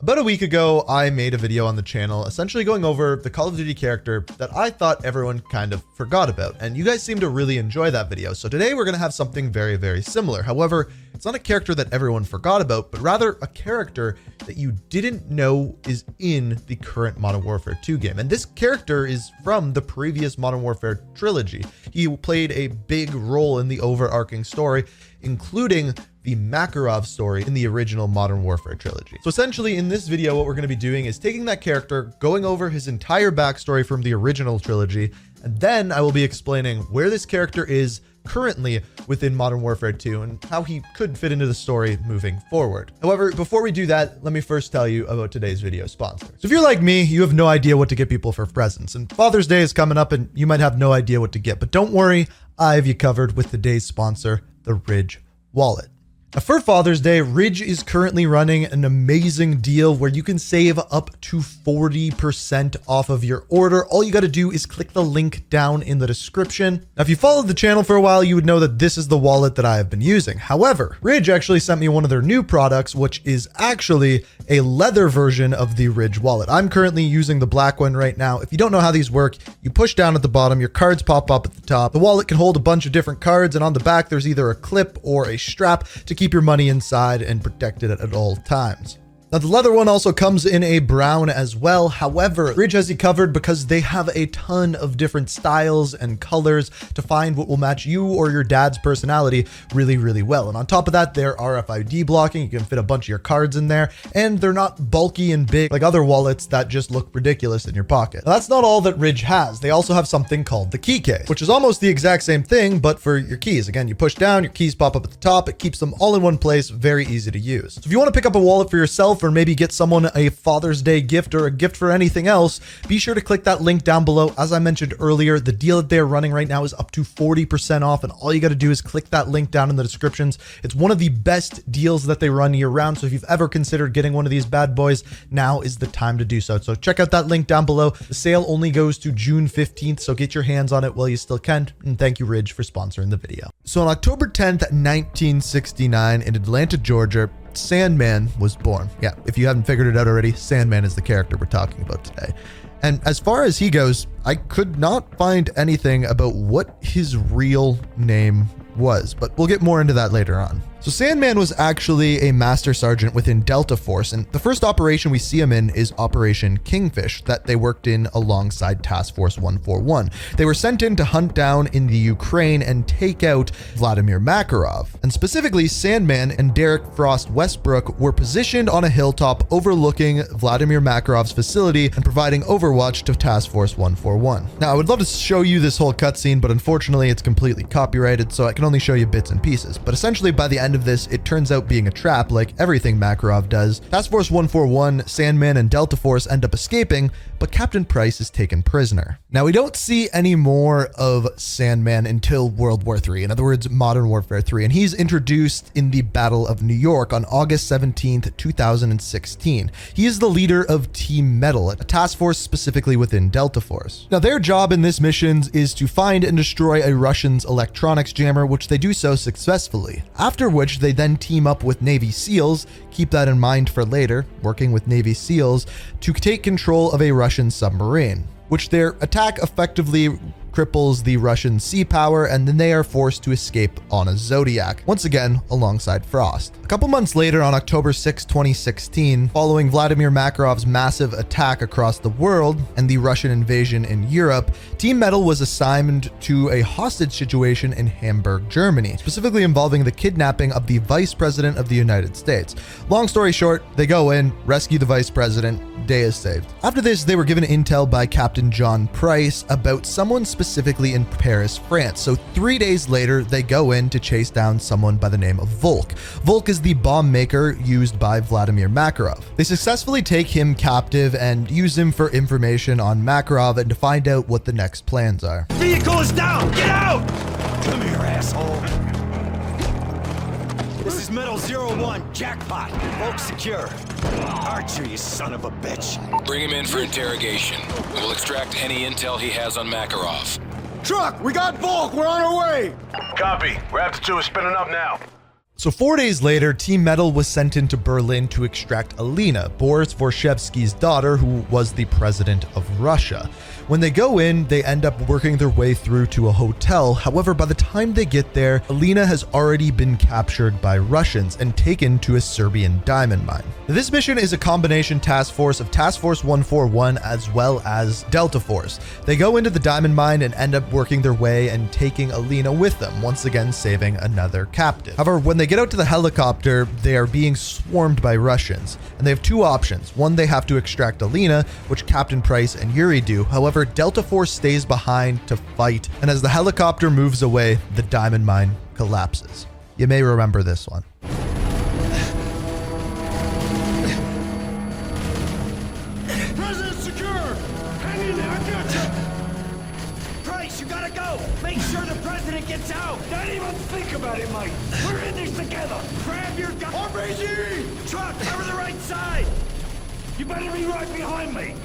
About a week ago, I made a video on the channel essentially going over the Call of Duty character that I thought everyone kind of forgot about, and you guys seem to really enjoy that video. So today we're going to have something very, very similar. However, it's not a character that everyone forgot about, but rather a character that you didn't know is in the current Modern Warfare 2 game. And this character is from the previous Modern Warfare trilogy. He played a big role in the overarching story, including the Makarov story in the original Modern Warfare trilogy. So essentially in this video, what we're going to be doing is taking that character, going over his entire backstory from the original trilogy, and then I will be explaining where this character is currently within Modern Warfare 2 and how he could fit into the story moving forward. However, before we do that, let me first tell you about today's video sponsor. So if you're like me, you have no idea what to get people for presents, and Father's Day is coming up and you might have no idea what to get, but don't worry, I have you covered with today's sponsor, the Ridge Wallet. Now, for Father's Day, Ridge is currently running an amazing deal where you can save up to 40% off of your order. All you got to do is click the link down in the description. Now, if you followed the channel for a while, you would know that this is the wallet that I have been using. However, Ridge actually sent me one of their new products, which is actually a leather version of the Ridge wallet. I'm currently using the black one right now. If you don't know how these work, you push down at the bottom, your cards pop up at the top. The wallet can hold a bunch of different cards, and on the back, there's either a clip or a strap to keep your money inside and protect it at all times. Now, the leather one also comes in a brown as well. However, Ridge has you covered because they have a ton of different styles and colors to find what will match you or your dad's personality really, really well. And on top of that, they're RFID blocking. You can fit a bunch of your cards in there, and they're not bulky and big like other wallets that just look ridiculous in your pocket. Now, that's not all that Ridge has. They also have something called the key case, which is almost the exact same thing, but for your keys. Again, you push down, your keys pop up at the top. It keeps them all in one place, very easy to use. So if you want to pick up a wallet for yourself, or maybe get someone a Father's Day gift or a gift for anything else, be sure to click that link down below. As I mentioned earlier, the deal that they're running right now is up to 40% off, and all you got to do is click that link down in the descriptions. It's one of the best deals that they run year round, so if you've ever considered getting one of these bad boys, now is the time to do so. So check out that link down below. The sale only goes to June 15th, so get your hands on it while you still can, and thank you, Ridge, for sponsoring the video. So on October 10th, 1969, in Atlanta, Georgia, Sandman was born. Yeah, if you haven't figured it out already, Sandman is the character we're talking about today. And as far as he goes, I could not find anything about what his real name was, but we'll get more into that later on. So Sandman was actually a master sergeant within Delta Force, and the first operation we see him in is Operation Kingfish that they worked in alongside Task Force 141. They were sent in to hunt down in the Ukraine and take out Vladimir Makarov. And specifically, Sandman and Derek Frost Westbrook were positioned on a hilltop overlooking Vladimir Makarov's facility and providing overwatch to Task Force 141. Now, I would love to show you this whole cutscene, but unfortunately it's completely copyrighted, so I can only show you bits and pieces. But essentially, by the end of this, it turns out being a trap like everything Makarov does. Task Force 141, Sandman, and Delta Force end up escaping, but Captain Price is taken prisoner. Now, we don't see any more of Sandman until World War III, in other words, Modern Warfare 3, and he's introduced in the Battle of New York on August 17th, 2016. He is the leader of Team Metal, a task force specifically within Delta Force. Now, their job in this mission is to find and destroy a Russian's electronics jammer, which they do so successfully. After which they then team up with Navy SEALs, keep that in mind for later, working with Navy SEALs, to take control of a Russian submarine, which their attack effectively cripples the Russian sea power, and then they are forced to escape on a Zodiac, once again alongside Frost. A couple months later, on October 6, 2016, following Vladimir Makarov's massive attack across the world and the Russian invasion in Europe, Team Metal was assigned to a hostage situation in Hamburg, Germany, specifically involving the kidnapping of the Vice President of the United States. Long story short, they go in, rescue the Vice President, day is saved. After this, they were given intel by Captain John Price about someone specifically in Paris, France. So 3 days later, they go in to chase down someone by the name of Volk. Volk is the bomb maker used by Vladimir Makarov. They successfully take him captive and use him for information on Makarov and to find out what the next plans are. Vehicle is down! Get out! Come here, asshole. This is Metal 01, jackpot. Volk secure. Archer, you son of a bitch. Bring him in for interrogation. We will extract any intel he has on Makarov. Truck, we got Volk. We're on our way. Copy. Raptor 2 is spinning up now. So 4 days later, Team Metal was sent into Berlin to extract Alina, Boris Vorshevsky's daughter, who was the president of Russia. When they go in, they end up working their way through to a hotel. However, by the time they get there, Alina has already been captured by Russians and taken to a Serbian diamond mine. This mission is a combination task force of Task Force 141 as well as Delta Force. They go into the diamond mine and end up working their way and taking Alina with them, once again saving another captive. However, when they get out to the helicopter, they are being swarmed by Russians, and they have two options. One, they have to extract Alina, which Captain Price and Yuri do. However, Delta Force stays behind to fight, and as the helicopter moves away, the diamond mine collapses. You may remember this one. President secure! Hang in there, I got you! Price, you gotta go! Make sure the president gets out! Don't even think about it, Mike! We're in this together! Grab your gun! RPG! Truck, cover the right side! You better be right behind me!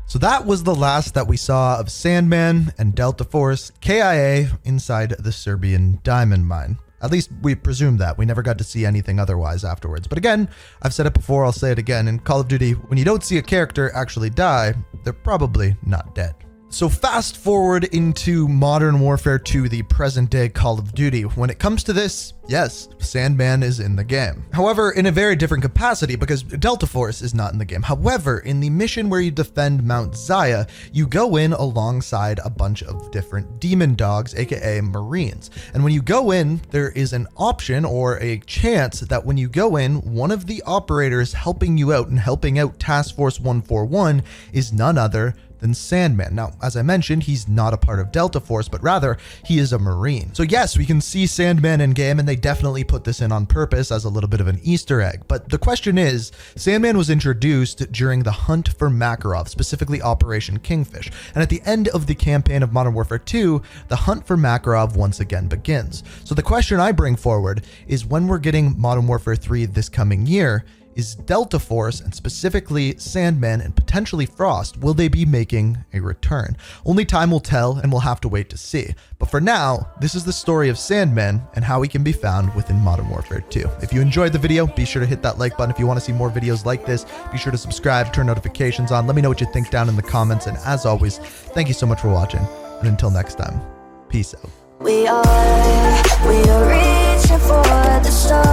So that was the last that we saw of Sandman and Delta Force KIA inside the Serbian diamond mine. At least we presume that. We never got to see anything otherwise afterwards. But again, I've said it before, I'll say it again. In Call of Duty, when you don't see a character actually die, they're probably not dead. So fast forward into Modern Warfare 2, the present day Call of Duty. When it comes to this, yes, Sandman is in the game. However, in a very different capacity because Delta Force is not in the game. However, in the mission where you defend Mount Zaya, you go in alongside a bunch of different demon dogs, aka Marines. And when you go in, there is an option or a chance that when you go in, one of the operators helping you out and helping out Task Force 141 is none other than Sandman. Now, as I mentioned, he's not a part of Delta Force, but rather he is a Marine. So yes, we can see Sandman in game, and they definitely put this in on purpose as a little bit of an Easter egg. But the question is, Sandman was introduced during the hunt for Makarov, specifically Operation Kingfish. And at the end of the campaign of Modern Warfare 2, the hunt for Makarov once again begins. So the question I bring forward is, when we're getting Modern Warfare 3 this coming year, is Delta Force, and specifically Sandman and potentially Frost, will they be making a return? Only time will tell, and we'll have to wait to see. But for now, this is the story of Sandman and how he can be found within Modern Warfare 2. If you enjoyed the video, be sure to hit that like button. If you want to see more videos like this, be sure to subscribe, turn notifications on. Let me know what you think down in the comments. And as always, thank you so much for watching. And until next time, peace out. We are reaching for the stars.